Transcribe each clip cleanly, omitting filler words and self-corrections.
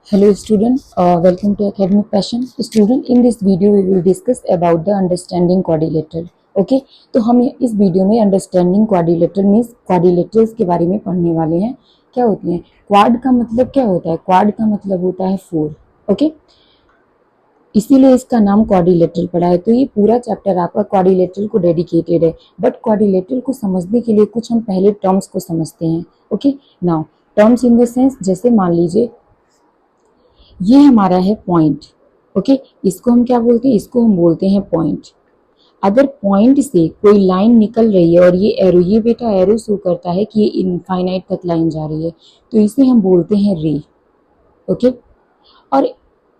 Hello student, welcome to Academic Passion. Student, in this video we will discuss about the understanding quadrilateral. Okay, तो हम इस video में understanding quadrilateral means quadrilaterals के बारे में पढ़ने वाले हैं। क्या होती हैं क्वाड का मतलब क्या होता है? क्वाड का मतलब होता है 4। ओके, इसीलिए इसका नाम क्वाड्रिलेटरल पड़ा है। तो ये पूरा चैप्टर आपका क्वाड्रिलेटरल को डेडिकेटेड है। बट क्वाड्रिलेटरल को समझने के लिए कुछ हम पहले टर्म्स को समझते हैं। Okay, now terms in the sense, जैसे मान लीजिए ये हमारा है पॉइंट। ओके, इसको हम क्या बोलते हैं? इसको हम बोलते हैं पॉइंट। अगर पॉइंट से कोई लाइन निकल रही है और ये एरो, ये बेटा एरो शो करता है कि ये इनफाइनाइट तक लाइन जा रही है, तो इसे हम बोलते हैं रे। ओके, और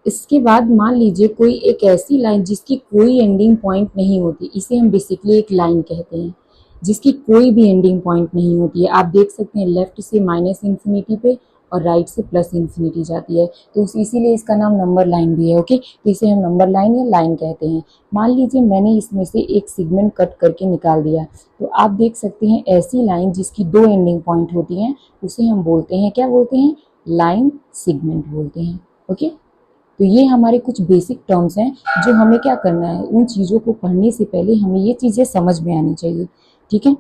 इसके बाद मान लीजिए कोई एक ऐसी लाइन जिसकी कोई एंडिंग पॉइंट नहीं होती, इसे हम बेसिकली एक लाइन कहते हैं जिसकी कोई भी एंडिंग पॉइंट नहीं होती है। आप देख सकते हैं लेफ्ट से माइनस इन्फिनिटी पे और राइट से प्लस इन्फिनिटी जाती है, तो इसीलिए इसका नाम नंबर लाइन भी है। ओके, तो इसे हम नंबर लाइन या लाइन कहते हैं। मान लीजिए मैंने इसमें से एक सेगमेंट कट करके निकाल दिया, तो आप देख सकते हैं ऐसी लाइन जिसकी दो एंडिंग पॉइंट होती हैं उसे हम बोलते हैं, क्या बोलते हैं? लाइन सेगमेंट बोलते हैं। ओके, तो ये हमारे कुछ बेसिक टर्म्स हैं जो हमें क्या करना है, उन चीज़ों को पढ़ने से पहले हमें ये चीज़ें समझ में आनी चाहिए। ठीक है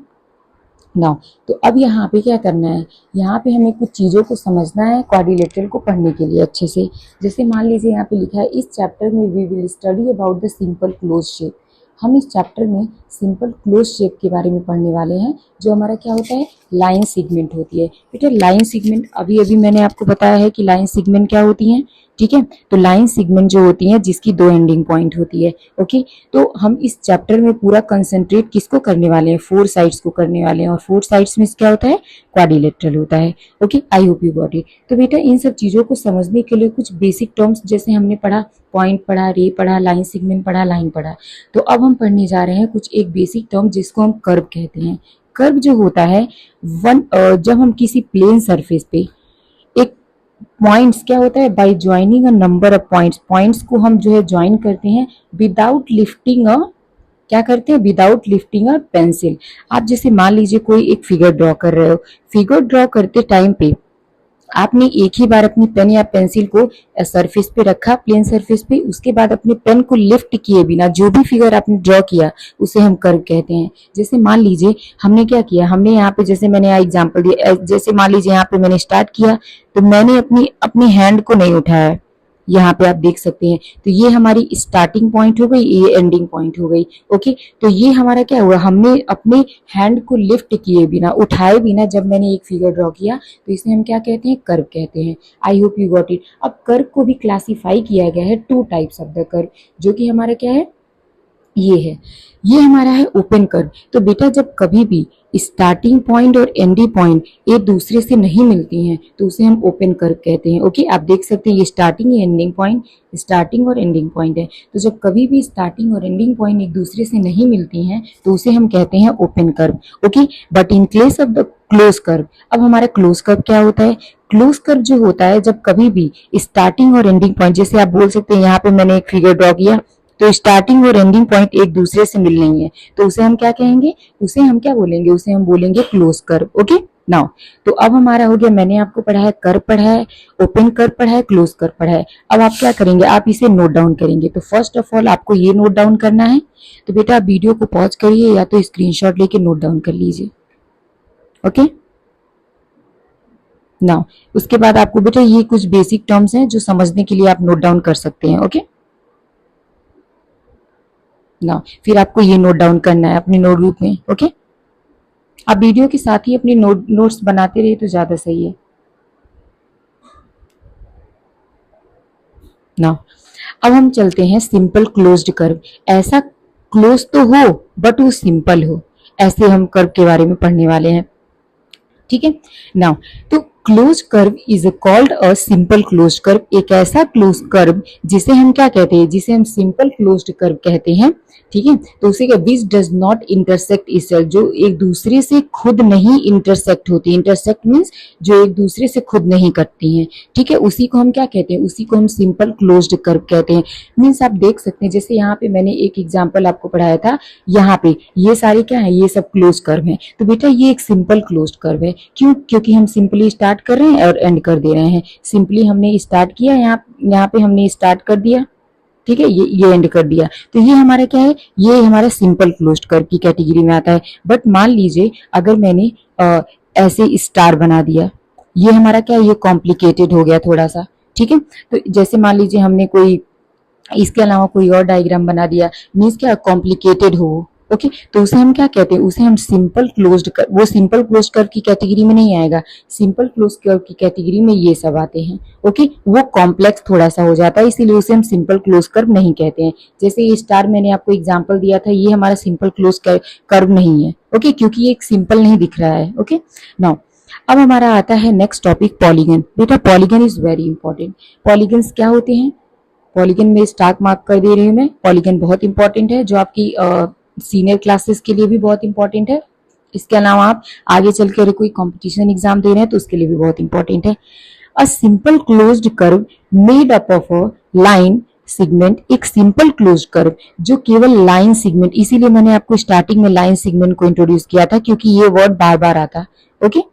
नाउ, तो अब यहाँ पे क्या करना है, यहाँ पे हमें कुछ चीज़ों को समझना है क्वाड्रिलेटरल को पढ़ने के लिए अच्छे से। जैसे मान लीजिए यहाँ पे लिखा है इस चैप्टर में we will study about the simple close shape. हम इस चैप्टर में सिंपल क्लोज शेप के बारे में पढ़ने वाले हैं, जो हमारा क्या होता है? लाइन सेगमेंट होती है। बेटा लाइन सेगमेंट अभी अभी मैंने आपको बताया है कि लाइन सेगमेंट क्या होती हैं। ठीक है, तो लाइन सेगमेंट जो होती हैं जिसकी दो एंडिंग पॉइंट होती है। ओके, तो हम इस चैप्टर में पूरा कंसंट्रेट किसको करने वाले हैं? फोर साइड्स को करने वाले हैं, और फोर साइड्स में क्या होता है? क्वाड्रिलेटरल होता है। Okay, I hope you got it. तो बेटा इन सब चीज़ों को समझने के लिए कुछ बेसिक टर्म्स, जैसे हमने पढ़ा पॉइंट पढ़ा, रे पढ़ा, लाइन सेगमेंट पढ़ा, लाइन पढ़ा, तो अब हम पढ़ने जा रहे हैं कुछ एक बेसिक टर्म जिसको हम कर्व कहते हैं। कर्व जो होता है जब हम किसी प्लेन सरफेस पे एक पॉइंट्स क्या होता है, by joining a number of points, points को हम जो है ज्वाइन करते हैं विदाउट लिफ्टिंग अ, क्या करते हैं? Without lifting a pencil. आप जैसे मान लीजिए कोई एक फिगर ड्रॉ कर रहे हो, फिगर ड्रॉ करते टाइम पे आपने एक ही बार अपनी पेन या पेंसिल को सरफेस पे रखा, प्लेन सरफेस पे, उसके बाद अपने पेन को लिफ्ट किए बिना जो भी फिगर आपने ड्रॉ किया उसे हम कर्व कहते हैं। जैसे मान लीजिए हमने क्या किया, हमने यहाँ पे, जैसे मैंने एग्जांपल दिया, जैसे मान लीजिए यहाँ पे मैंने स्टार्ट किया तो मैंने अपनी अपनी हैंड को नहीं उठाया, यहाँ पे आप देख सकते हैं, तो ये हमारी स्टार्टिंग पॉइंट हो गई, ये एंडिंग पॉइंट हो गई। ओके, तो ये हमारा क्या हुआ, हमने अपने हैंड को लिफ्ट किए बिना, उठाए बिना जब मैंने एक फिगर ड्रॉ किया, तो इसे हम क्या कहते हैं? कर्व कहते हैं। I hope you got it. अब कर्व को भी क्लासीफाई किया गया है two types of the curve, जो कि हमारा क्या है? ये है, ये हमारा है ओपन कर्व। तो बेटा जब कभी भी स्टार्टिंग पॉइंट और एंडिंग पॉइंट एक दूसरे से नहीं मिलती हैं तो उसे हम ओपन कर्व कहते हैं। ओके, आप देख सकते हैं ये स्टार्टिंग या एंडिंग पॉइंट, स्टार्टिंग और एंडिंग पॉइंट है। तो जब कभी भी स्टार्टिंग और एंडिंग पॉइंट एक दूसरे से नहीं मिलती हैं तो उसे हम कहते हैं open curve. Okay, but in case of the close curve, अब हमारा क्लोज कर्व क्या होता है? क्लोज कर्व जो होता है जब कभी भी स्टार्टिंग और एंडिंग पॉइंट, जैसे आप बोल सकते हैं यहाँ पे मैंने एक फिगर ड्रॉ किया तो स्टार्टिंग और एंडिंग पॉइंट एक दूसरे से मिल रही है, तो उसे हम क्या कहेंगे? उसे हम क्या बोलेंगे? उसे हम बोलेंगे क्लोज कर्व। ओके नाउ, तो अब हमारा हो गया, मैंने आपको पढ़ा है कर्व पढ़ा है, ओपन कर्व पढ़ा है, क्लोज कर्व पढ़ा है। अब आप क्या करेंगे? आप इसे नोट डाउन करेंगे। तो फर्स्ट ऑफ ऑल आपको ये नोट डाउन करना है, तो बेटा आप वीडियो को पॉज करिए या तो स्क्रीनशॉट लेके नोट डाउन कर लीजिए। ओके नाउ, उसके बाद आपको बेटा ये कुछ बेसिक टर्म्स हैं जो समझने के लिए आप नोट डाउन कर सकते हैं। ओके ना, फिर आपको ये नोट डाउन करना है अपने नोटबुक में। ओके, आप वीडियो के साथ ही अपनी नोट्स बनाते रहिए तो ज्यादा सही है ना। अब हम चलते हैं सिंपल क्लोज्ड कर्व। ऐसा क्लोज तो हो बट वो सिंपल हो, ऐसे हम कर्व के बारे में पढ़ने वाले हैं। ठीक है नाउ, तो close curve is called a simple closed curve. एक ऐसा क्लोज कर्व जिसे हम क्या कहते हैं? जिसे हम सिंपल क्लोज्ड कर्व कहते हैं। ठीक है, तो उसे क्या, which does not intersect itself, जो एक दूसरे से खुद नहीं इंटरसेक्ट होती। इंटरसेक्ट मीन्स जो एक दूसरे से खुद नहीं करती हैं। ठीक है, उसी को हम क्या कहते हैं? उसी को हम सिंपल क्लोज्ड कर्व कहते हैं। मीन्स आप देख सकते हैं, जैसे यहाँ पे मैंने एक एग्जाम्पल आपको पढ़ाया था, यहाँ पे ये सारे क्या है? ये सब क्लोज कर्व है। तो बेटा ये एक सिंपल क्लोज्ड कर्व है। क्यों? क्योंकि हम सिंपली स्टार्ट स्टार्ट कर रहे हैं और एंड कर दे रहे हैं। सिंपली हमने स्टार्ट किया, यहाँ पे हमने स्टार्ट कर दिया, ठीक है, ये एंड कर दिया। तो ये हमारा क्या है, ये हमारा सिंपल क्लोज्ड कर्व की कैटेगरी में आता है। बट मान लीजिए अगर मैंने ऐसे स्टार बना दिया, ये हमारा क्या है, ये कॉम्प्लिकेटेड हो गया थोड़ा सा, ठीक है। तो जैसे मान लीजिए हमने कोई इसके अलावा कोई और डायग्राम बना दिया, मीन्स क्या कॉम्प्लिकेटेड हो, ओके, तो उसे हम क्या कहते हैं, उसे हम सिंपल क्लोज्ड कर्व, वो सिंपल क्लोज्ड कर्व की कैटेगरी में नहीं आएगा। सिंपल क्लोज्ड कर्व की कैटेगरी में ये सब आते हैं, ओके। वो कॉम्प्लेक्स थोड़ा सा हो जाता है, इसीलिए उसे हम सिंपल क्लोज्ड कर्व नहीं कहते हैं। जैसे ये स्टार मैंने आपको एग्जांपल दिया था, ये हमारा सिंपल क्लोज्ड कर्व नहीं है, ओके, क्योंकि ये एक सिंपल नहीं दिख रहा है, ओके। नाउ अब हमारा आता है नेक्स्ट टॉपिक, पॉलीगन। बेटा polygon is very important. Polygons क्या होते हैं, पॉलीगन में स्टार मार्क कर दे रही हूँ मैं। पॉलीगन बहुत इंपॉर्टेंट है, जो आपकी सीनियर क्लासेस के लिए भी बहुत इंपॉर्टेंट है। इसके अलावा आप आगे चल कर कोई कंपटीशन एग्जाम दे रहे हैं तो उसके लिए भी बहुत इंपॉर्टेंट है। A simple closed curve made up of a line segment, एक सिंपल क्लोज्ड कर्व जो केवल लाइन सेगमेंट, इसीलिए मैंने आपको स्टार्टिंग में लाइन सेगमेंट को इंट्रोड्यूस किया था, क्योंकि ये वर्ड बार बार आता, ओके।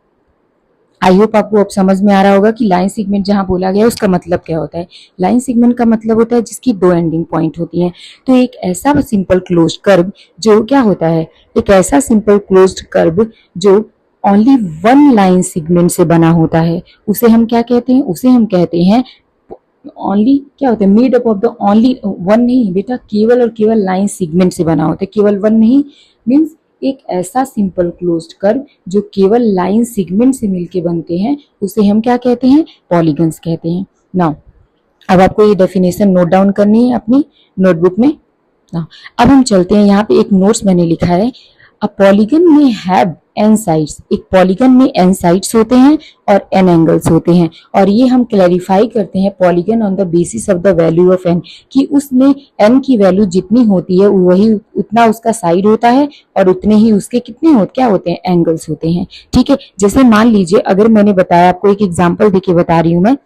आई होप आपको अब समझ में आ रहा होगा कि लाइन सेगमेंट जहां बोला गया उसका मतलब क्या होता है। लाइन सेगमेंट का मतलब होता है जिसकी दो एंडिंग पॉइंट होती हैं। तो एक ऐसा सिंपल क्लोज्ड कर्व जो क्या होता है, एक ऐसा सिंपल क्लोज्ड कर्व जो ओनली वन लाइन सेगमेंट से बना होता है, उसे हम क्या कहते हैं, उसे हम कहते हैं ओनली, क्या होता है, made up of the only one, नहीं बेटा, केवल और केवल लाइन सेगमेंट से बना होता है, केवल वन नहीं, मीन्स एक ऐसा सिंपल क्लोज्ड कर्व जो केवल लाइन सेगमेंट से मिलके बनते हैं, उसे हम क्या कहते हैं, पॉलीगन्स कहते हैं। नाउ अब आपको ये डेफिनेशन नोट डाउन करनी है अपनी नोटबुक में। नाउ अब हम चलते हैं, यहाँ पे एक नोट्स मैंने लिखा है, अ पॉलीगन में हैव एन साइड्स, एक पॉलीगन में एन साइड्स होते हैं और एन एंगल्स होते हैं। और ये हम क्लैरिफाई करते हैं polygon on the basis of the value of n, कि उसमें एन की वैल्यू जितनी होती है वही उतना उसका साइड होता है और उतने ही उसके कितने क्या होते हैं, एंगल्स होते हैं, ठीक है। जैसे मान लीजिए अगर मैंने बताया, आपको एक एग्जाम्पल देके बता रही हूं मैं,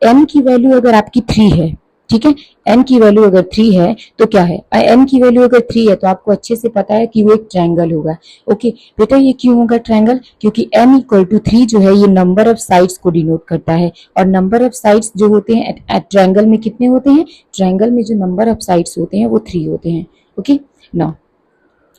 एन की वैल्यू अगर आपकी 3 है, ठीक है, एन की वैल्यू अगर 3 है तो क्या है, एन की वैल्यू अगर 3 है तो आपको अच्छे से पता है कि वो एक ट्रायंगल होगा, ओके। बेटा ये क्यों होगा ट्रायंगल, क्योंकि n इक्वल टू 3 जो है ये नंबर ऑफ साइड्स को डिनोट करता है, और नंबर ऑफ साइड्स जो होते हैं ट्रायंगल में कितने होते हैं, ट्रायंगल में जो नंबर ऑफ साइड्स होते हैं वो 3 होते हैं, ओके। नाउ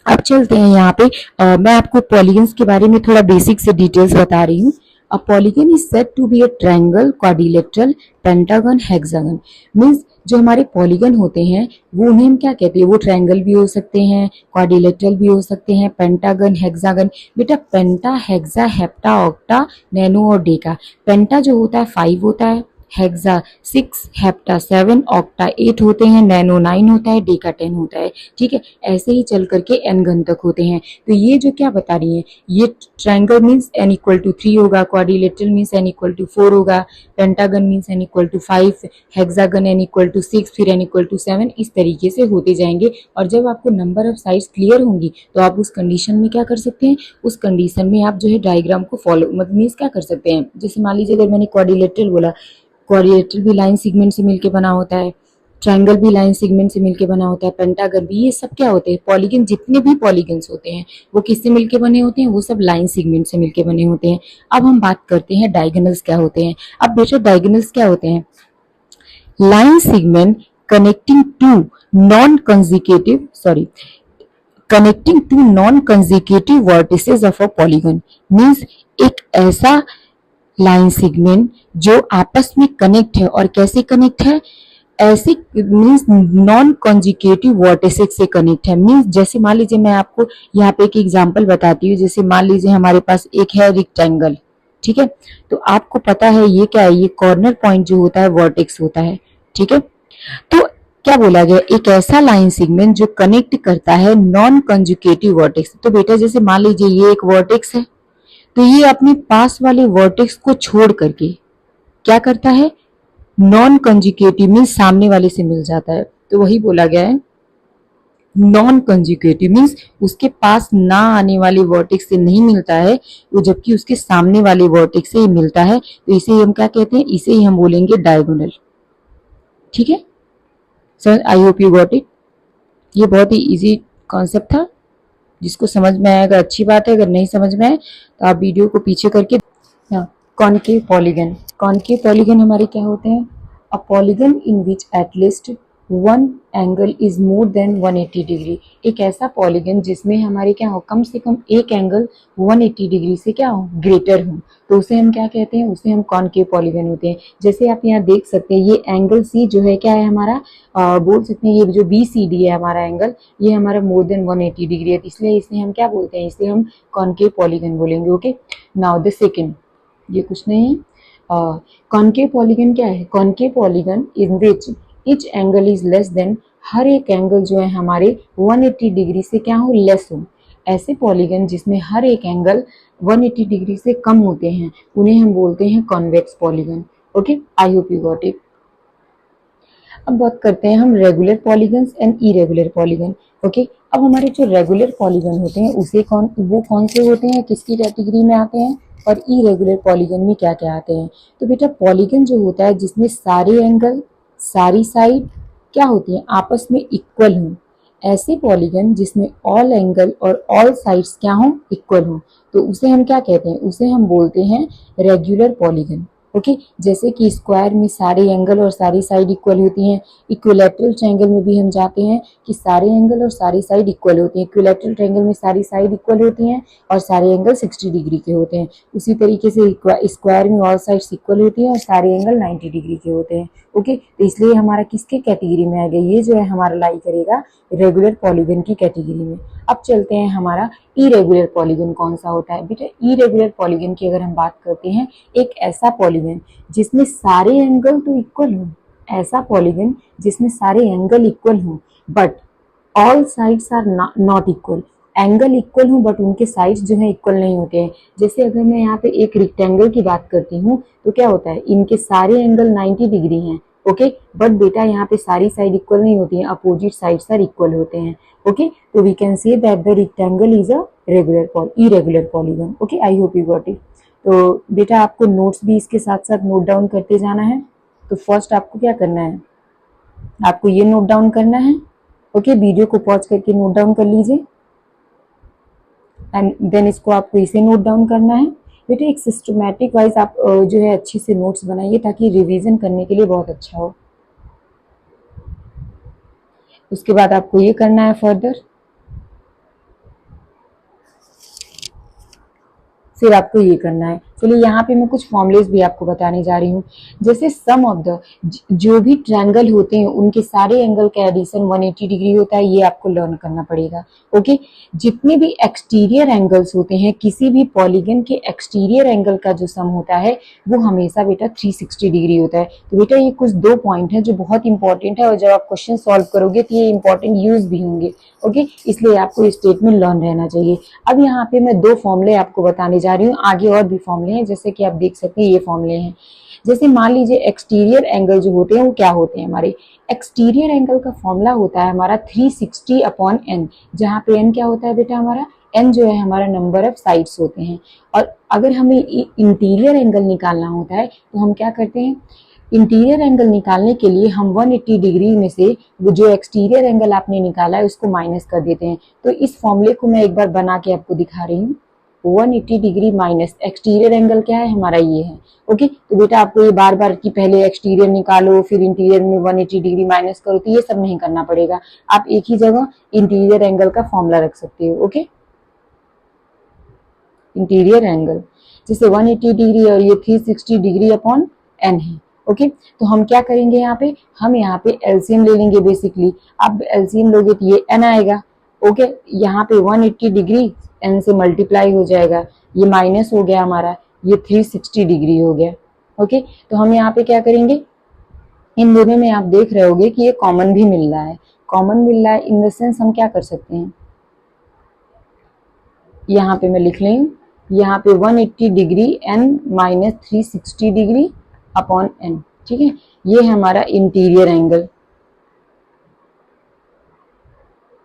अब चलते हैं यहाँ पे, मैं आपको पॉलीगन्स के बारे में थोड़ा बेसिक से डिटेल्स बता रही हूँ। A polygon is said to be a triangle, quadrilateral, pentagon, hexagon. Means जो हमारे पॉलीगन होते हैं वो उन्हें हम क्या कहते हैं, वो ट्रायंगल भी हो सकते हैं, क्वाड्रिलेटरल भी हो सकते हैं, पेंटागन, हेक्सागन। बेटा पेंटा, हेक्सा, हेप्टा, ऑक्टा, नैनो और डेका। पेंटा जो होता है 5 होता है, हेक्सा 6, हेप्टा 7, ऑक्टा 8 होते हैं, नैनो 9 होता है, डेका 10 होता है, ठीक है। ऐसे ही चल करके एन घन तक होते हैं। तो ये जो क्या बता रही है, ये triangle means n equal to 3 होगा, quadrilateral means n equal to 4 होगा, pentagon means n equal to 5, hexagon n equal to 6, फिर n इक्वल टू 7, इस तरीके से होते जाएंगे। और जब आपको नंबर ऑफ साइड्स क्लियर होंगी तो आप उस कंडीशन में क्या कर सकते हैं, उस कंडीशन में आप जो है डायग्राम को फॉलो, मतलब मीन्स क्या कर सकते हैं, जैसे मान लीजिए अगर मैंने क्वाड्रिलेटरल बोला, क्वाड्रिलेटरल भी लाइन सेगमेंट से मिलके बना होता है, ट्रायंगल भी लाइन सेगमेंट से मिलके बना होता है, पेंटागन भी, ये सब क्या होते हैं, पॉलीगन, जितने भी पॉलीगन्स होते हैं वो किससे मिलके बने होते हैं, वो सब लाइन सेगमेंट से मिलके बने होते हैं। अब हम बात करते हैं डायगोनल्स क्या होते हैं। अब बेटा डायगोनल्स क्या होते हैं, line segment connecting two non consecutive, sorry, connecting two non consecutive vertices of a polygon. Means एक ऐसा लाइन सेगमेंट जो आपस में कनेक्ट है, और कैसे कनेक्ट है, ऐसे मीन्स नॉन कंसेक्यूटिव वर्टिसेस से कनेक्ट है। मीन्स जैसे मान लीजिए मैं आपको यहाँ पे एक एग्जांपल बताती हूँ, जैसे मान लीजिए हमारे पास एक है रेक्टेंगल, ठीक है, तो आपको पता है ये क्या है, ये कॉर्नर पॉइंट जो होता है वर्टेक्स होता है, ठीक है। तो क्या बोला गया, एक ऐसा लाइन सेगमेंट जो कनेक्ट करता है नॉन कंसेक्यूटिव वर्टेक्स। तो बेटा जैसे मान लीजिए ये एक वर्टेक्स है, तो ये अपने पास वाले वर्टेक्स को छोड़ करके क्या करता है, नॉन कंसेक्यूटिव मीन्स सामने वाले से मिल जाता है। तो वही बोला गया है, नॉन कंसेक्यूटिव मीन्स उसके पास ना आने वाले वर्टेक्स से नहीं मिलता है वो, जबकि उसके सामने वाले वर्टेक्स से ही मिलता है। तो इसे हम क्या कहते हैं, इसे ही हम बोलेंगे डायगोनल, ठीक है। Sir I hope you got it. ये बहुत ही इजी कॉन्सेप्ट था, जिसको समझ में आएगा अच्छी बात है, अगर नहीं समझ में आए तो आप वीडियो को पीछे करके, हाँ कॉनकेव पॉलीगन, कॉनकेव पॉलीगन हमारे क्या होते हैं? A polygon in which at least one angle is more than 180 degree, एक ऐसा पॉलीगन जिसमें हमारे क्या हो, कम से कम एक एंगल 180 डिग्री से क्या हो, ग्रेटर हो, तो उसे हम क्या कहते हैं? उसे हम कॉनकेव पॉलीगन होते हैं। जैसे आप यहाँ देख सकते हैं ये एंगल सी जो है क्या है हमारा, बोल सकते हैं ये जो BCD है हमारा एंगल, ये हमारा मोर देन 180 डिग्री है, इसलिए इसे हम क्या बोलते हैं? इसे हम कॉनकेव पॉलीगन बोलेंगे। ओके, नाउ द सेकेंड, ये कुछ नहीं है। कॉनकेव पॉलीगन क्या है? Concave polygon in which each angle is less than, हर एक एंगल जो है हमारे 180 डिग्री से क्या हो, लेस हो। ऐसे पॉलीगन जिसमें हर एक एंगल 180 डिग्री से कम होते हैं उन्हें हम बोलते हैं convex polygon. Okay, I hope you got it. अब बात करते हैं हम regular polygons and irregular polygon. Okay, अब हमारे जो रेगुलर पॉलीगन होते हैं वो कौन से होते हैं, किसकी कैटेगरी में आते हैं, और इरेगुलर पॉलीगन में क्या क्या आते हैं? तो बेटा पॉलीगन जो होता है जिसमें सारे एंगल, सारी साइड क्या होती है, आपस में इक्वल हों, ऐसे पॉलीगन जिसमें ऑल एंगल और ऑल साइड्स क्या हों, इक्वल हों, तो उसे हम क्या कहते हैं? उसे हम बोलते हैं रेगुलर पॉलीगन। ओके, जैसे कि स्क्वायर में सारे एंगल और सारी साइड इक्वल होती हैं, इक्विलैटरल ट्रायंगल में भी हम जाते हैं कि सारे एंगल और सारी साइड इक्वल होती हैं, इक्विलैटरल ट्रायंगल में सारी साइड इक्वल होती हैं और सारे एंगल 60 डिग्री के होते हैं। उसी तरीके से स्क्वायर में ऑल साइड्स इक्वल होती हैं और सारे एंगल 90 डिग्री के होते हैं। ओके, तो इसलिए हमारा किसके कैटेगरी में आएगा? ये जो है हमारा लाई करेगा रेगुलर पॉलीगन की कैटेगरी में। अब चलते हैं हमारा इरेगुलर पॉलीगन कौन सा होता है। बेटा इरेगुलर पॉलीगन की अगर हम बात करते हैं, एक ऐसा पॉलीगन जिसमें सारे एंगल तो इक्वल हों, ऐसा पॉलीगन जिसमें सारे एंगल इक्वल हों but all sides are not equal, angle equal हूँ बट उनके साइड्स जो है इक्वल नहीं होते हैं। जैसे अगर मैं यहाँ पे एक रेक्टेंगल की बात करती हूँ तो क्या होता है, इनके सारे एंगल 90 डिग्री हैं। ओके, बट बेटा यहाँ पे सारी साइड इक्वल नहीं होती हैं, अपोजिट साइड्स आर इक्वल होते हैं। ओके, तो we can say that the rectangle is a irregular polygon. Okay, I hope you got it. तो बेटा आपको नोट्स भी इसके साथ साथ नोट डाउन करते जाना है। तो फर्स्ट आपको क्या करना है, आपको ये नोट डाउन करना है। ओके, वीडियो को पॉज करके नोट डाउन कर लीजिए एंड देन इसको आपको इसे नोट डाउन करना है। बेटे एक सिस्टमैटिक वाइज आप जो है अच्छे से नोट्स बनाइए ताकि रिवीजन करने के लिए बहुत अच्छा हो। उसके बाद आपको ये करना है फर्दर, फिर आपको ये करना है। चलिए यहाँ पे मैं कुछ फॉर्मुलेस भी आपको बताने जा रही हूँ। जैसे सम ऑफ द जो भी ट्रायंगल होते हैं उनके सारे एंगल का एडिशन 180 डिग्री होता है, ये आपको लर्न करना पड़ेगा। ओके, जितने भी एक्सटीरियर एंगल्स होते हैं, किसी भी पॉलीगन के एक्सटीरियर एंगल का जो सम होता है वो हमेशा बेटा 360 डिग्री होता है। तो बेटा ये कुछ दो पॉइंट है जो बहुत इंपॉर्टेंट है और जब आप क्वेश्चन सॉल्व करोगे तो ये इंपॉर्टेंट यूज भी होंगे। ओके, इसलिए आपको स्टेटमेंट लर्न रहना चाहिए। अब यहाँ पे मैं दो फॉर्मूले आपको बताने जा रही हूँ, आगे और भी फॉर्मूले हैं जैसे कि आप देख सकते हैं ये फॉर्मूले हैं। जैसे मान लीजिए एक्सटीरियर एंगल जो होते हैं वो क्या होते हैं, हमारे एक्सटीरियर एंगल का फॉर्मूला होता है हमारा 360 अपॉन एन, जहाँ पे एन क्या होता है बेटा, हमारा एन जो है हमारा नंबर ऑफ साइड्स होते हैं। और अगर हमें इंटीरियर एंगल निकालना होता है तो हम क्या करते हैं, इंटीरियर एंगल निकालने के लिए हम 180 डिग्री में से वो जो एक्सटीरियर एंगल आपने निकाला है उसको माइनस कर देते हैं। तो इस फॉर्मूले को मैं एक बार बना के आपको दिखा रही हूँ। 180 डिग्री माइनस एक्सटीरियर एंगल क्या है हमारा, ये है। ओके, तो बेटा आपको ये बार बार की पहले एक्सटीरियर निकालो फिर इंटीरियर में 180 डिग्री माइनस करो, तो ये सब नहीं करना पड़ेगा। आप एक ही जगह इंटीरियर एंगल का फॉर्मूला रख सकते हो। ओके, इंटीरियर एंगल जैसे 180 डिग्री और ये 360 डिग्री अपॉन एन है। ओके, तो हम क्या करेंगे, यहाँ पे हम यहाँ पे एलसीएम ले लेंगे बेसिकली। अब एलसीएम लोगे तो ये एन आएगा। ओके, यहाँ पे 180 डिग्री एन से मल्टीप्लाई हो जाएगा, ये माइनस हो गया हमारा, ये 360 डिग्री हो गया। ओके, तो हम यहाँ पे क्या करेंगे, इन दोनों में आप देख रहे होगे कि ये कॉमन भी मिल रहा है। कॉमन मिल रहा है इन द सेंस हम क्या कर सकते हैं, यहाँ पे मैं लिख रही हूँ, यहाँ पे 180 degree n minus 360 degree upon n. ठीक है, ये है हमारा इंटीरियर एंगल।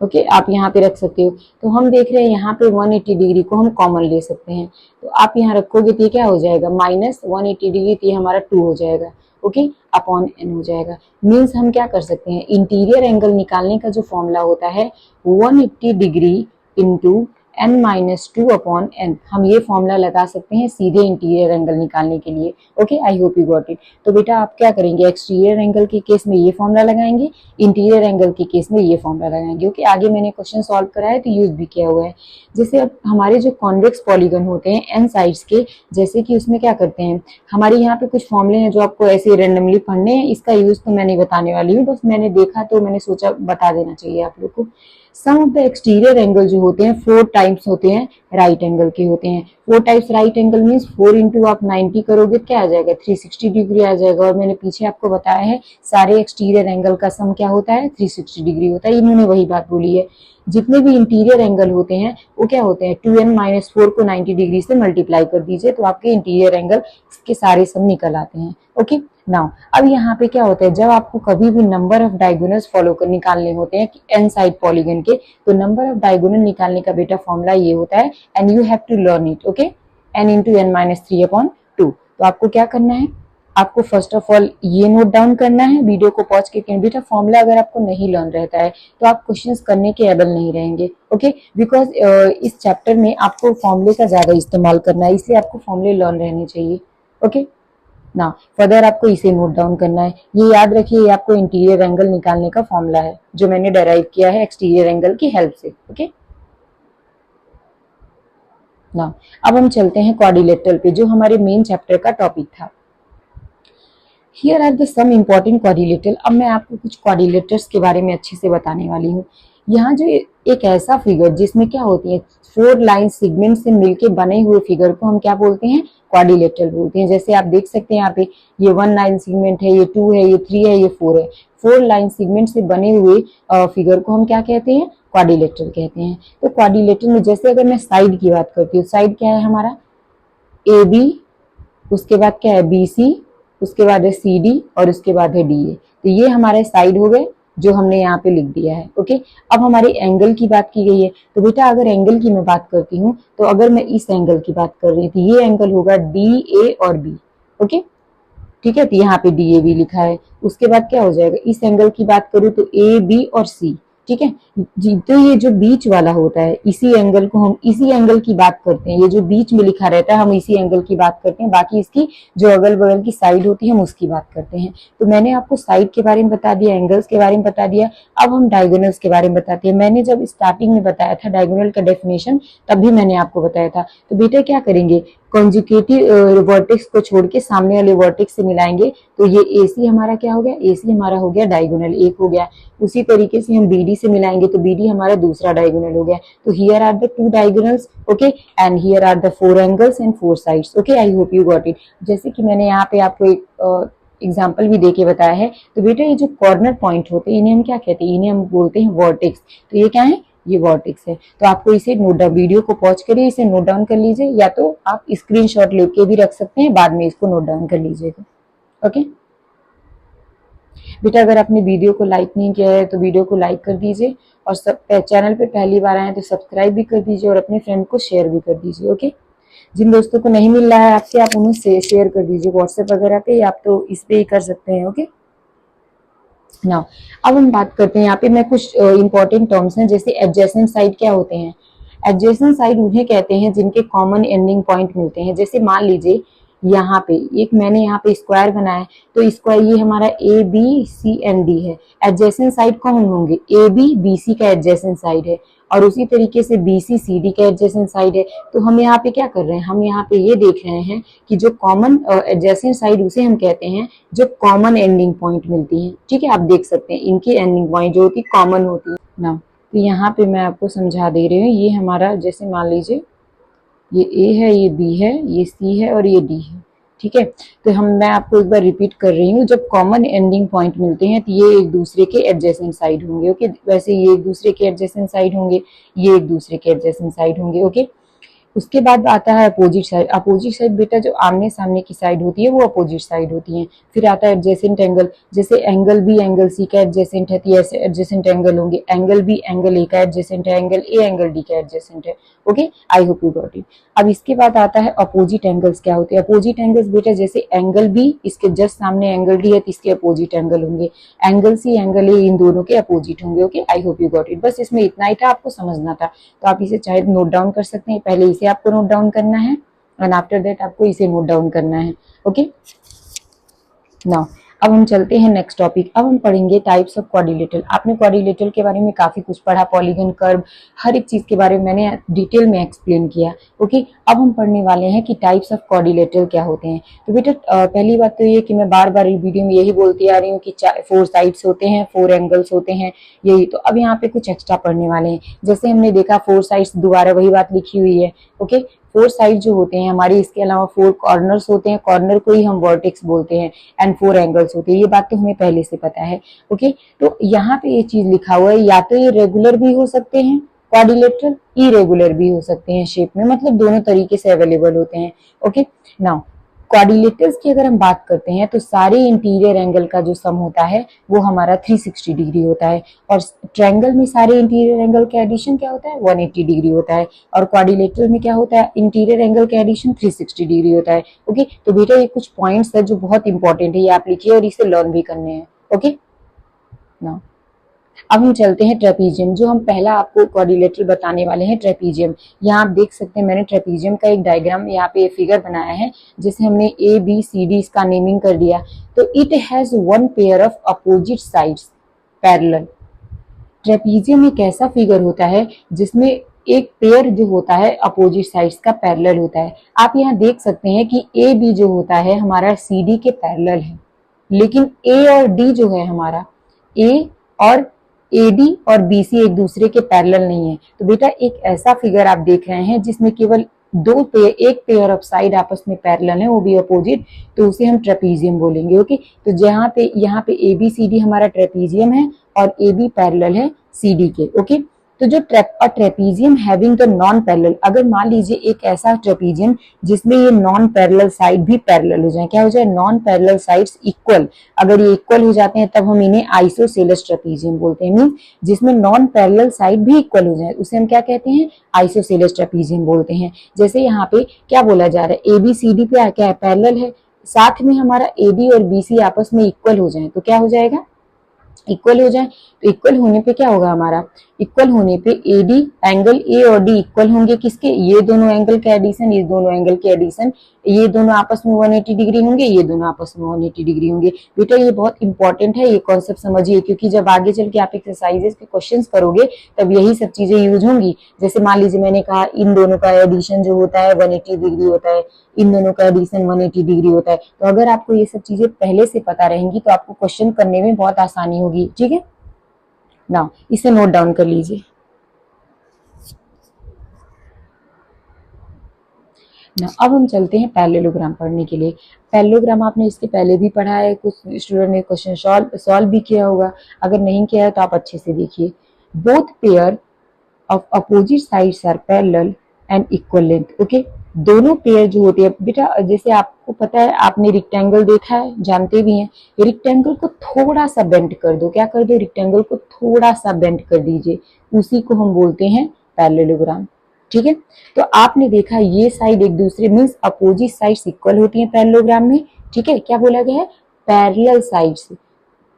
ओके, आप यहाँ पे रख सकते हो। तो हम देख रहे हैं यहाँ पे 180 डिग्री को हम कॉमन ले सकते हैं, तो आप यहाँ रखोगे तो ये क्या हो जाएगा, माइनस 180 डिग्री, तो ये हमारा 2 हो जाएगा। ओके, अपॉन एन हो जाएगा। मीन्स हम क्या कर सकते हैं, इंटीरियर एंगल निकालने का जो फॉर्मूला होता है 180 डिग्री इंटू n-2/n। हम ये फॉर्मूला लगा सकते हैं सीधे इंटीरियर एंगल निकालने के लिए। Okay, I hope you got it. तो बेटा आप क्या करेंगे, एक्सटीरियर एंगल के केस में ये फॉर्मूला लगाएंगे, इंटीरियर एंगल के केस में ये फॉर्मूला लगाएंगे। ओके, आगे मैंने क्वेश्चन सॉल्व करा है तो यूज भी किया हुआ है। जैसे अब हमारे जो कॉन्वेक्स पॉलीगन होते हैं एन साइड्स के, जैसे कि उसमें क्या करते हैं, हमारे यहाँ पे कुछ फॉर्मूले हैं जो आपको ऐसे रेंडमली पढ़ने हैं। इसका यूज तो मैं नहीं बताने वाली हूँ, बस मैंने देखा तो मैंने सोचा बता देना चाहिए आप लोग को। सम ऑफ द एक्सटीरियर एंगल जो होते हैं 4 टाइप्स होते हैं राइट एंगल के होते हैं। 4 types right angle means 4 into आप 90 करोगे क्या आ जाएगा, 360 डिग्री आ जाएगा। और मैंने पीछे आपको बताया है सारे एक्सटीरियर एंगल का सम क्या होता है, 360 डिग्री होता है। इन्होंने वही बात बोली है। जितने भी इंटीरियर एंगल होते हैं वो क्या होते हैं, 2n-4 को 90 डिग्री से मल्टीप्लाई कर दीजिए तो आपके इंटीरियर एंगल के सारे सम निकल आते हैं। ओके, नाउ अब यहाँ पे क्या होता है, जब आपको कभी भी नंबर ऑफ डायगोनल्स फॉलो कर निकालने होते हैं एन साइड पॉलीगन के, तो नंबर ऑफ डायगोनल निकालने का बेटा फॉर्मूला ये होता है, and you have to learn it. Okay, n into n-3/2। तो आपको क्या करना है, आपको फर्स्ट ऑफ ऑल ये नोट डाउन करना है, वीडियो को पॉज करके। बेटा फॉर्मूला अगर आपको नहीं लर्न रहता है तो आप क्वेश्चंस करने के एबल नहीं रहेंगे। ओके, बिकॉज इस चैप्टर में आपको फॉर्मूले का ज्यादा इस्तेमाल करना है, इसलिए आपको फॉर्मूले लर्न रहने चाहिए। ओके, ना फर्दर आपको इसे नोट डाउन करना है। ये याद रखिए, ये आपको इंटीरियर एंगल निकालने का फॉर्मूला है जो मैंने डेराइव किया है एक्सटीरियर एंगल की हेल्प से। ओके, ना अब हम चलते हैं क्वाड्रिलेटरल पे, जो हमारे मेन चैप्टर का टॉपिक था। Here are the some important quadrilateral. अब मैं आपको कुछ क्वाड्रिलेटर्स के बारे में अच्छे से बताने वाली हूँ। यहाँ जो एक ऐसा फिगर जिसमें क्या होती है, 4 लाइन सेगमेंट से मिलके बने हुए फिगर को हम क्या बोलते हैं, क्वाड्रिलेटरल बोलते हैं। जैसे आप देख सकते हैं यहाँ पे, ये 1 लाइन सेगमेंट है, ये 2 है, ये 3 है, ये 4 है। 4 लाइन सेगमेंट से बने हुए फिगर को हम क्या कहते हैं, क्वाड्रिलेटरल कहते हैं। तो क्वाड्रिलेटरल में जैसे अगर मैं साइड की बात करती हूँ, साइड क्या है हमारा, ए बी, उसके बाद क्या है बी सी, उसके बाद है सी डी और उसके बाद है डी ए। तो ये हमारे साइड हो गए जो हमने यहाँ पे लिख दिया है। ओके, अब हमारे एंगल की बात की गई है, तो बेटा अगर एंगल की मैं बात करती हूँ तो अगर मैं इस एंगल की बात कर रही थी, ये एंगल होगा डी ए और बी। ओके, ठीक है, तो यहाँ पे डी ए बी लिखा है। उसके बाद क्या हो जाएगा, इस एंगल की बात करूँ तो ए बी और सी। ठीक है जी, तो ये जो बीच वाला होता है, इसी एंगल को हम इसी एंगल की बात करते हैं। ये जो बीच में लिखा रहता है हम इसी एंगल की बात करते हैं, बाकी इसकी जो अगल बगल की साइड होती है हम उसकी बात करते हैं। तो मैंने आपको साइड के बारे में बता दिया, एंगल्स के बारे में बता दिया। अब हम डायगोनल्स के बारे में बताते हैं। मैंने जब स्टार्टिंग में बताया था डायगोनल का डेफिनेशन, तब भी मैंने आपको बताया था। तो बेटा क्या करेंगे, कॉन्जुगेटिव वर्टेक्स को छोड़ के सामने वाले वर्टेक्स से मिलाएंगे, तो ये AC हमारा क्या हो गया, AC हमारा हो गया डायगोनल, एक हो गया। उसी तरीके से हम BD से मिलाएंगे तो BD हमारा दूसरा डायगोनल हो गया। तो here are the 2 diagonals, okay, and here are the 4 angles and 4 sides. Okay, I hope you got it. जैसे कि मैंने यहाँ पे आपको एक एग्जाम्पल भी देके बताया है। तो बेटा ये जो कॉर्नर पॉइंट होते हैं इन्हें हम क्या कहते हैं, इन्हें हम बोलते हैं वर्टेक्स। तो ये क्या है, ये वर्टेक्स है। तो आपको इसे नोट डाउन, वीडियो को पॉज करिए, इसे नोट डाउन कर लीजिए, या तो आप स्क्रीनशॉट लेके भी रख सकते हैं, बाद में इसको नोट डाउन कर लीजिएगा। ओके बेटा, अगर आपने वीडियो को लाइक नहीं किया है तो वीडियो को लाइक कर दीजिए, और चैनल पे पहली बार आए तो सब्सक्राइब भी कर दीजिए और अपने फ्रेंड को शेयर भी कर दीजिए। ओके, जिन दोस्तों को नहीं मिल रहा है आपसे, आप उन्हें शेयर कर दीजिए व्हाट्सएप वगैरह पे, आप तो इस पे ही कर सकते हैं। ओके, नाउ अब हम बात करते हैं, यहाँ पे मैं कुछ इंपॉर्टेंट टर्म्स हैं। जैसे एडजेसेंट साइड क्या होते हैं, एडजेसेंट साइड उन्हें कहते हैं जिनके कॉमन एंडिंग पॉइंट मिलते हैं। जैसे मान लीजिए यहाँ पे एक मैंने यहाँ पे स्क्वायर बनाया, तो स्क्वायर ये हमारा A B C and D है। एडजेसेंट साइड कौन होंगे, ए बी बी सी का एडजेसेंट साइड है, और उसी तरीके से बी सी सी डी का एडजेसेंट साइड है। तो हम यहाँ पे क्या कर रहे हैं, हम यहाँ पे ये देख रहे हैं कि जो कॉमन एडजेसेंट साइड उसे हम कहते हैं जो कॉमन एंडिंग पॉइंट मिलती है। ठीक है, आप देख सकते हैं इनकी एंडिंग पॉइंट जो होती है कॉमन होती है ना। तो यहाँ पे मैं आपको समझा दे रही हूँ, ये हमारा जैसे मान लीजिए ये ए है, ये बी है, ये सी है और ये डी है। ठीक है, तो मैं आपको एक बार रिपीट कर रही हूँ, जब कॉमन एंडिंग पॉइंट मिलते हैं तो ये एक दूसरे के एडजेसेंट साइड होंगे। ओके, वैसे ये एक दूसरे के एडजेसेंट साइड होंगे, ये एक दूसरे के एडजेसेंट साइड होंगे। ओके, उसके बाद आता है अपोजिट साइड। अपोजिट साइड बेटा जो आमने सामने की साइड होती है वो अपोजिट साइड होती है। फिर आता है एडजेसेंट एंगल, जैसे एंगल बी एंगल सी का एडजेसेंट है तो ऐसे एडजेसेंट एंगल होंगे। एंगल बी एंगल ए का एडजेसेंट है, एंगल ए एंगल डी का एडजेसेंट है। Okay, I hope you got it. अब इसके बाद आता है अपोजिट एंगल्स क्या होते हैं। अपोजिट एंगल्स बेटा जैसे एंगल बी इसके जस्ट सामने एंगल डी है तो इसके अपोजिट एंगल होंगे। एंगल सी एंगल ए इन दोनों के अपोजिट होंगे। Okay, I hope you got it. बस इसमें इतना ही था, आपको समझना था। तो आप इसे चाहे नोट डाउन कर सकते हैं। पहले इसे आपको नोट डाउन करना है एंड आफ्टर दैट आपको इसे नोट डाउन करना है। ओके, नाउ अब हम चलते हैं नेक्स्ट टॉपिक। अब हम पढ़ेंगे टाइप्स ऑफ क्वाड्रिलेटरल। आपने क्वाड्रिलेटरल के बारे में काफी कुछ पढ़ा, पॉलीगन, कर्व, हर एक चीज के बारे में मैंने डिटेल में एक्सप्लेन किया। ओके, अब हम पढ़ने वाले हैं कि टाइप्स ऑफ क्वाड्रिलेटरल क्या होते हैं। तो बेटा पहली बात तो ये कि मैं बार बार वीडियो में यही बोलती आ रही हूँ कि 4 साइड्स होते हैं, 4 एंगल्स होते हैं, यही। तो अब यहाँ पे कुछ एक्स्ट्रा पढ़ने वाले हैं। जैसे हमने देखा 4 साइड्स, दोबारा वही बात लिखी हुई है। ओके, 4 साइड जो होते हैं हमारी, इसके अलावा 4 कॉर्नर्स होते हैं, कॉर्नर को ही हम वर्टेक्स बोलते हैं, एंड 4 एंगल्स होते हैं। ये बात तो हमें पहले से पता है। ओके, तो यहाँ पे ये चीज लिखा हुआ है, या तो ये रेगुलर भी हो सकते हैं क्वाड्रिलेटरल, इरेगुलर भी हो सकते हैं शेप में, मतलब दोनों तरीके से अवेलेबल होते हैं। ओके, नाउ क्वाड्रिलेटरल्स की अगर हम बात करते हैं तो सारे इंटीरियर एंगल का जो सम होता है वो हमारा 360 डिग्री होता है, और ट्रायंगल में सारे इंटीरियर एंगल का एडिशन क्या होता है 180 डिग्री होता है, और क्वाड्रिलेटरल में क्या होता है इंटीरियर एंगल का एडिशन 360 डिग्री होता है। ओके, तो बेटा ये कुछ पॉइंट्स है जो बहुत इंपॉर्टेंट है, ये आप लिखिए और इसे लर्न भी करने हैं। ओके, नाउ अब हम चलते हैं ट्रेपीजियम। जो हम पहला आपको क्वाड्रिलेटरल बताने वाले हैं ट्रेपीजियम। यहाँ आप देख सकते हैं मैंने ट्रेपीजियम का एक डायग्राम यहाँ पे फिगर बनाया है, जिसे हमने ए बी सी डी इसका नेमिंग कर दिया। तो it has 1 pair of opposite sides parallel. Trapezium एक ऐसा फिगर होता है जिसमें एक पेयर जो होता है अपोजिट साइड्स का पैरेलल होता है। आप यहाँ देख सकते हैं कि ए बी जो होता है हमारा सी डी के पैरेलल है, लेकिन ए और डी जो है हमारा, ए और AD और BC एक दूसरे के पैरेलल नहीं है। तो बेटा एक ऐसा फिगर आप देख रहे हैं जिसमें केवल एक पेयर ऑफ साइड आपस में पैरेलल है, वो भी अपोजिट, तो उसे हम ट्रेपीजियम बोलेंगे। ओके, तो यहाँ पे ABCD हमारा ट्रेपीजियम है और AB पैरेलल है CD के। ओके, तो जो trapezium having the non parallel, अगर मान लीजिए एक ऐसा ट्रेपीजियम जिसमें ये नॉन पैरेलल साइड भी पैरेलल हो जाए, क्या हो जाए नॉन पैरेलल साइड्स इक्वल, अगर ये इक्वल हो जाते हैं तब हम इन्हें आइसोसेलेस ट्रेपीजियम बोलते हैं। मीन जिसमें नॉन पैरेलल साइड भी इक्वल हो जाए उसे हम क्या कहते हैं आइसोसेलेस ट्रेपीजियम बोलते हैं। जैसे यहाँ पे क्या बोला जा रहा है ABCD पे क्या है पैरेलल है, साथ में हमारा AB और BC आपस में इक्वल हो जाए तो क्या हो जाएगा इक्वल हो जाए। तो इक्वल होने पे क्या होगा हमारा, इक्वल होने पे AD एंगल A और D इक्वल होंगे किसके, ये दोनों एंगल के एडिशन, ये दोनों एंगल के एडिशन, ये दोनों आपस में 180 डिग्री होंगे, ये दोनों आपस में 180 डिग्री होंगे। बेटा ये बहुत इंपॉर्टेंट है, ये कॉन्सेप्ट समझिए, क्योंकि जब आगे चल के आप एक्सरसाइजेस के क्वेश्चंस करोगे तब यही सब चीजें यूज होंगी। जैसे मान लीजिए मैंने कहा इन दोनों का एडिशन जो होता है 180 डिग्री होता है, इन दोनों का एडिशन 180 डिग्री होता है। तो अगर आपको ये सब चीजें पहले से पता रहेंगी तो आपको क्वेश्चन करने में बहुत आसानी होगी। ठीक है ना, इसे नोट डाउन कर लीजिए ना। अब हम चलते हैं पैरेललोग्राम पढ़ने के लिए। पैरेललोग्राम आपने इसके पहले भी पढ़ा है, कुछ स्टूडेंट ने क्वेश्चन सॉल्व भी किया होगा, अगर नहीं किया है तो आप अच्छे से देखिए। Both pair of opposite sides are parallel and equal length. Okay, दोनों पेयर जो होते हैं बेटा, जैसे आपको पता है आपने रेक्टेंगल देखा है, जानते भी हैं, रेक्टेंगल को थोड़ा सा बेंड कर दो, क्या कर दो रेक्टेंगल को थोड़ा सा बेंड कर दीजिए, उसी को हम बोलते हैं पैरेललोग्राम। ठीक है, तो आपने देखा ये साइड एक दूसरे मींस अपोजिट साइड्स इक्वल होती हैं पैरेललोग्राम में। ठीक है, क्या बोला गया है parallel sides,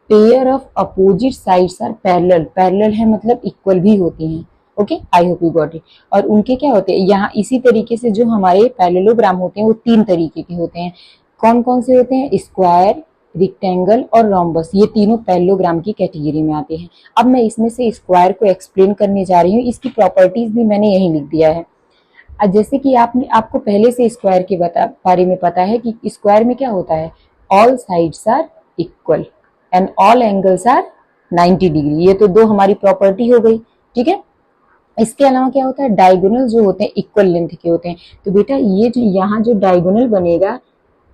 pair of opposite sides are parallel, parallel है मतलब इक्वल भी होती हैं। Okay, I hope you got it. और उनके क्या होते हैं यहाँ इसी तरीके से जो हमारे पैरेललोग्राम होते हैं वो 3 तरीके के होते हैं। कौन कौन से होते हैं, स्क्वायर, रेक्टेंगल और रोम्बस, ये तीनों पैरेललोग्राम की कैटेगरी में आते हैं। अब मैं इसमें से स्क्वायर को एक्सप्लेन करने जा रही हूँ, इसकी प्रॉपर्टीज भी मैंने यही लिख दिया है। जैसे कि आपको पहले से स्क्वायर के बारे में पता है कि स्क्वायर में क्या होता है all sides are equal and all angles are 90 degree, ये तो 2 हमारी प्रॉपर्टी हो गई। ठीक है, इसके अलावा क्या होता है डायगोनल जो होते हैं इक्वल लेंथ के होते हैं। तो बेटा ये जो यहाँ जो डायगोनल बनेगा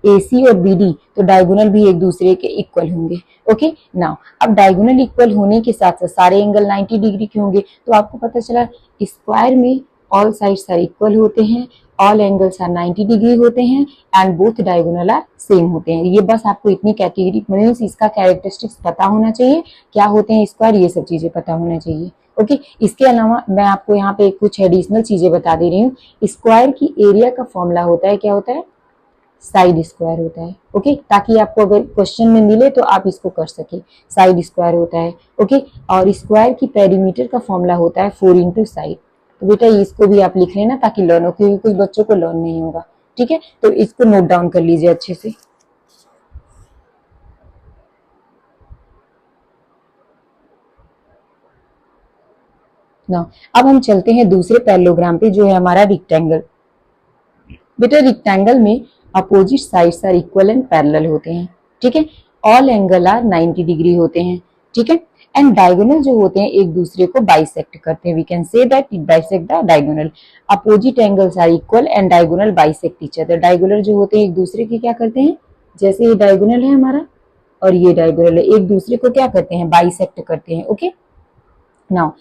AC और BD, तो डायगोनल भी एक दूसरे के इक्वल होंगे। ओके, नाउ अब डायगोनल इक्वल होने के साथ साथ सारे एंगल 90 डिग्री के होंगे। तो आपको पता चला स्क्वायर में ऑल साइड्स आर इक्वल होते हैं, ऑल एंगल्स आर 90 डिग्री होते हैं and both diagonal are same होते हैं। ये बस आपको इतनी कैटेगरी मीन्स इसका कैरेक्टरिस्टिक्स पता होना चाहिए, क्या होते हैं स्क्वायर, ये सब चीजें पता होना चाहिए। ओके, इसके अलावा मैं आपको यहाँ पे कुछ एडिशनल चीजें बता दे रही हूँ। स्क्वायर की एरिया का फॉर्मूला होता है, क्या होता है, साइड स्क्वायर होता है। ओके, ताकि आपको अगर क्वेश्चन में मिले तो आप इसको कर सके, साइड स्क्वायर होता है। ओके, और स्क्वायर की पेरीमीटर का फॉर्मूला होता है 4 इंटू साइड। तो बेटा इसको भी आप लिख लेना ताकि लर्न हो, क्योंकि कुछ बच्चों को लर्न नहीं होगा। ठीक है, तो इसको नोट डाउन कर लीजिए अच्छे से। ना अब हम चलते हैं दूसरे पैरेललोग्राम पे, जो है हमारा रेक्टेंगल। बेटा रेक्टेंगल में opposite sides are equal and parallel होते हैं। ठीक है, ऑल एंगल आर 90 डिग्री होते हैं। ठीक है, एंड डायगोनल जो होते हैं एक दूसरे को बाइसेक्ट करते हैं। We can say that it bisect the diagonal. Opposite angles are equal and diagonal bisect each other. Diagonal जो होते हैं एक दूसरे की क्या करते हैं, जैसे ये डायगोनल है हमारा और ये डायगोनल है, एक दूसरे को क्या करते हैं, बाइसेक्ट करते हैं। ओके, नाउ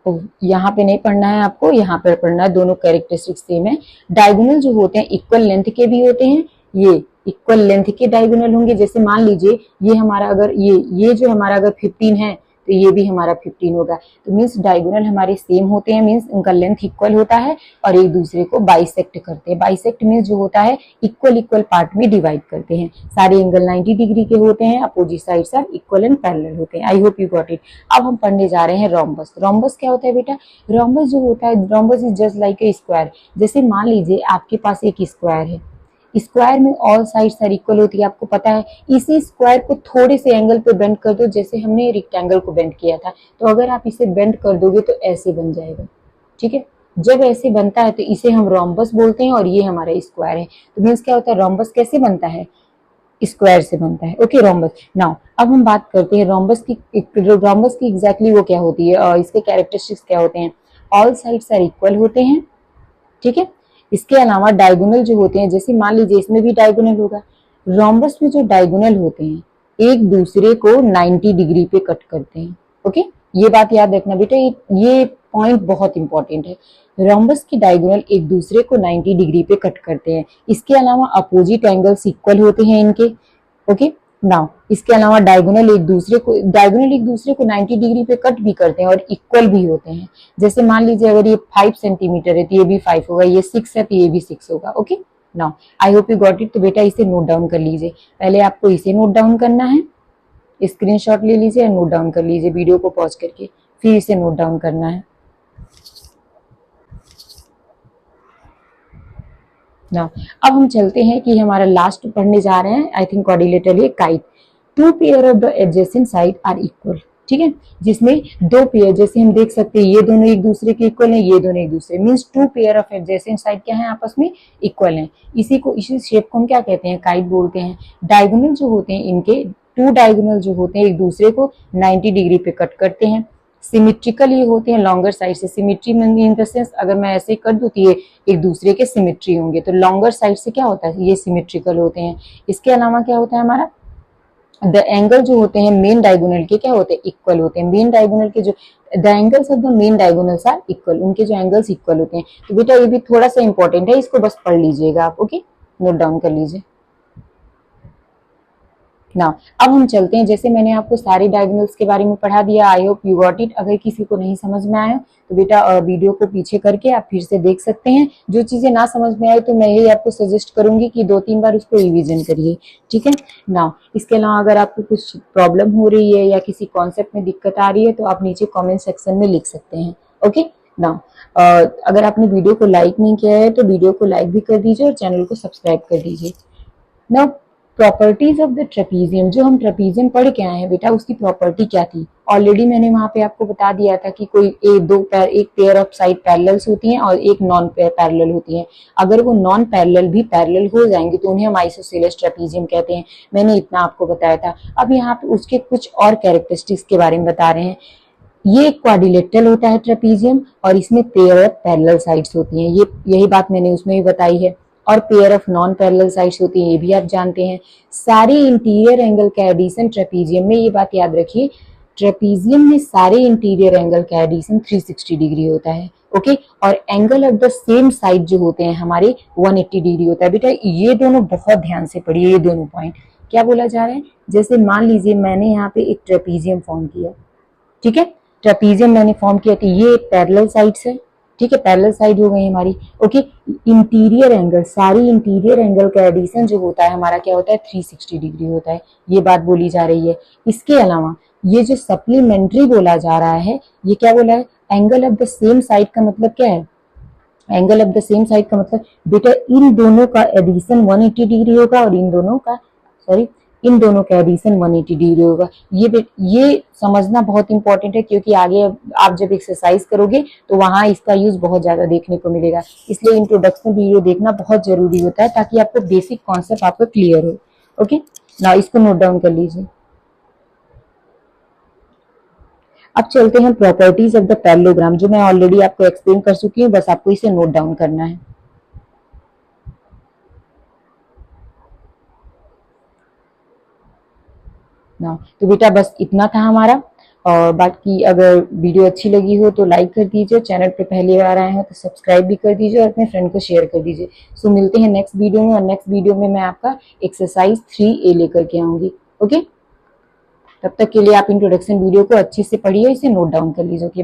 तो यहाँ पे नहीं पढ़ना है आपको, यहाँ पर पढ़ना है, दोनों कैरेक्टरिस्टिक्स सेम है। डायगोनल जो होते हैं इक्वल लेंथ के भी होते हैं, ये इक्वल लेंथ के डायगोनल होंगे। जैसे मान लीजिए ये हमारा अगर ये जो हमारा अगर 15 है तो ये भी हमारा 15 होगा। तो मीन्स डायगोनल हमारे सेम होते हैं, मीन्स उनका लेंथ इक्वल होता है और एक दूसरे को बाइसेक्ट करते हैं। बाइसेक्ट मीन्स जो होता है इक्वल इक्वल पार्ट में डिवाइड करते हैं। सारे एंगल 90 डिग्री के होते हैं, opposite sides are equal and parallel होते हैं। I hope you got it. अब हम पढ़ने जा रहे हैं रोम्बस। रोम्बस क्या होता है बेटा, रोम्बस जो होता है, rhombus is just like a square. जैसे मान लीजिए आपके पास एक स्क्वायर है, स्क्वायर में ऑल साइड्स आर इक्वल होती है, आपको पता है। इसी स्क्वायर को थोड़े से एंगल पे बेंड कर दो, जैसे हमने रेक्टेंगल को बेंड किया था, तो अगर आप इसे बेंड कर दोगे तो ऐसे बन जाएगा। ठीक है, जब ऐसे बनता है तो इसे हम रोम्बस बोलते हैं और ये हमारा स्क्वायर है। तो मीन्स क्या होता है, रोम्बस कैसे बनता है, स्क्वायर से बनता है। Okay, rhombus. नाउ अब हम बात करते हैं रोम्बस की। रोम्बस की एग्जैक्टली वो क्या होती है और इसके कैरेक्टरिस्टिक्स क्या होते हैं। ऑल साइड्स आर इक्वल होते हैं। ठीक है, इसके अलावा डायगोनल जो होते हैं, जैसे मान लीजिए इसमें भी डायगोनल होगा। रोम्बस में जो डायगोनल होते हैं एक दूसरे को 90 डिग्री पे कट करते हैं। ओके, ये बात याद रखना बेटा, ये पॉइंट बहुत इंपॉर्टेंट है। रोम्बस की डायगोनल एक दूसरे को 90 डिग्री पे कट करते हैं। इसके अलावा अपोजिट एंगल्स इक्वल होते हैं इनके। ओके, नाउ इसके अलावा डायगोनल एक दूसरे को 90 डिग्री पे कट भी करते हैं और इक्वल भी होते हैं। जैसे मान लीजिए अगर ये 5 सेंटीमीटर है तो ये भी 5 होगा, ये 6 है तो ये भी 6 होगा। Okay, now I hope you got it. तो बेटा इसे नोट डाउन कर लीजिए, पहले आपको इसे नोट डाउन करना है, स्क्रीनशॉट ले लीजिए और नोट डाउन कर लीजिए वीडियो को पॉज करके, फिर इसे नोट डाउन करना है। ना अब हम चलते हैं कि हमारा लास्ट पढ़ने जा रहे हैं, आई थिंक क्वाड्रिलेटरल है, kite. Two pair of the adjacent side are equal. ठीक है, जिसमें दो पेयर, जैसे हम देख सकते हैं ये दोनों एक दूसरे के इक्वल हैं, ये दोनों एक दूसरे, means two pair of adjacent side क्या है, आपस में इक्वल हैं। इसी शेप को हम क्या कहते हैं, काइट बोलते हैं। डायगोनल जो होते हैं इनके, टू डायगोनल जो होते हैं एक दूसरे को 90 डिग्री पे कट करते हैं। सिमेट्रिकल ये होते हैं लॉन्गर साइड से। सिमेट्री इन द सेंस अगर मैं ऐसे कर दूं तो ये एक दूसरे के सिमेट्री होंगे, तो लॉन्गर साइड से क्या होता है, ये सिमेट्रिकल होते हैं। इसके अलावा क्या होता है हमारा, द एंगल जो होते हैं मेन डायगोनल के क्या होते हैं, इक्वल होते हैं। मेन डायगोनल के जो the angles of the main diagonals are equal, उनके जो एंगल्स इक्वल होते हैं। तो बेटा ये भी थोड़ा सा इंपॉर्टेंट है, इसको बस पढ़ लीजिएगा आप। ओके, नोट डाउन कर लीजिए। ना अब हम चलते हैं, जैसे मैंने आपको सारे डायगोनल्स के बारे में पढ़ा दिया, आई होप यू गॉट इट। अगर किसी को नहीं समझ में आया तो बेटा वीडियो को पीछे करके आप फिर से देख सकते हैं। जो चीजें ना समझ में आए तो मैं यही आपको सजेस्ट करूंगी कि 2-3 बार उसको रिवीजन करिए। ठीक है ना, इसके अलावा अगर आपको कुछ प्रॉब्लम हो रही है या किसी कॉन्सेप्ट में दिक्कत आ रही है तो आप नीचे कॉमेंट सेक्शन में लिख सकते हैं। ओके ना, अगर आपने वीडियो को लाइक नहीं किया है तो वीडियो को लाइक भी कर दीजिए और चैनल को सब्सक्राइब कर दीजिए। ना प्रॉपर्टीज ऑफ द ट्रेपीजियम, जो हम ट्रेपीजियम पढ़ के आए हैं बेटा, उसकी प्रॉपर्टी क्या थी, ऑलरेडी मैंने वहां पे आपको बता दिया था कि कोई एक पेयर ऑफ साइड पैरेलल्स होती हैं और एक नॉन पैरेलल होती हैं। अगर वो नॉन पैरेलल भी पैरेलल हो जाएंगे तो उन्हें हम आइसोसेलेस ट्रेपीजियम कहते हैं। मैंने इतना आपको बताया था। अब यहाँ पे उसके कुछ और कैरेक्टरिस्टिक्स के बारे में बता रहे हैं। ये क्वाड्रिलेटरल होता है ट्रेपीजियम और इसमें पेयर ऑफ पैरेलल साइड्स होती हैं, ये यही बात मैंने उसमें भी बताई है। और pair of non parallel sides होती हैं, ये भी आप जानते हैं। सारे इंटीरियर एंगल का एडिशन ट्रेपीजियम में, ये बात याद रखिए, ट्रेपीजियम में सारे इंटीरियर एंगल का एडिशन 360 डिग्री होता है। ओके। और angle of the same side जो होते हैं हमारे 180 डिग्री होता है। बेटा ये दोनों बहुत ध्यान से पढ़िए, ये दोनों पॉइंट क्या बोला जा रहा है। जैसे मान लीजिए मैंने यहाँ पे एक ट्रेपीजियम फॉर्म किया, ठीक है, ट्रेपीजियम मैंने फॉर्म किया तो ये पैरेलल साइड्स है, ठीक है, पैरेलल साइड हो गई हमारी, ओके। इंटीरियर एंगल, सारी इंटीरियर एंगल का एडिशन जो होता है हमारा क्या होता है 360 डिग्री होता है, ये बात बोली जा रही है। इसके अलावा ये जो सप्लीमेंट्री बोला जा रहा है, ये क्या बोला है, angle of the same side का मतलब क्या है, angle of the same side का मतलब बेटा इन दोनों का एडिशन 180 डिग्री होगा और इन दोनों का, सॉरी, इन दोनों का एडिशन 180 डिग्री होगा। ये समझना बहुत इंपॉर्टेंट है, क्योंकि आगे आप जब एक्सरसाइज करोगे तो वहां इसका यूज बहुत ज्यादा देखने को मिलेगा। इसलिए इंट्रोडक्शन वीडियो देखना बहुत जरूरी होता है, ताकि आपको बेसिक कॉन्सेप्ट आपको क्लियर हो। ओके, ना इसको नोट डाउन कर लीजिए। अब चलते हैं प्रॉपर्टीज ऑफ द पैरेललोग्राम, जो मैं ऑलरेडी आपको एक्सप्लेन कर चुकी हूँ, बस आपको इसे नोट डाउन करना है। ना तो बेटा बस इतना था हमारा, और बाकी अगर वीडियो अच्छी लगी हो तो लाइक कर दीजिए, चैनल पे पहली बार आए हैं तो सब्सक्राइब भी कर दीजिए और अपने फ्रेंड को शेयर कर दीजिए। सो मिलते हैं नेक्स्ट वीडियो में, और नेक्स्ट वीडियो में मैं आपका एक्सरसाइज 3A लेकर के आऊंगी। ओके, तब तक के लिए आप इंट्रोडक्शन वीडियो को अच्छे से पढ़िए, इसे नोट डाउन कर लीजिए।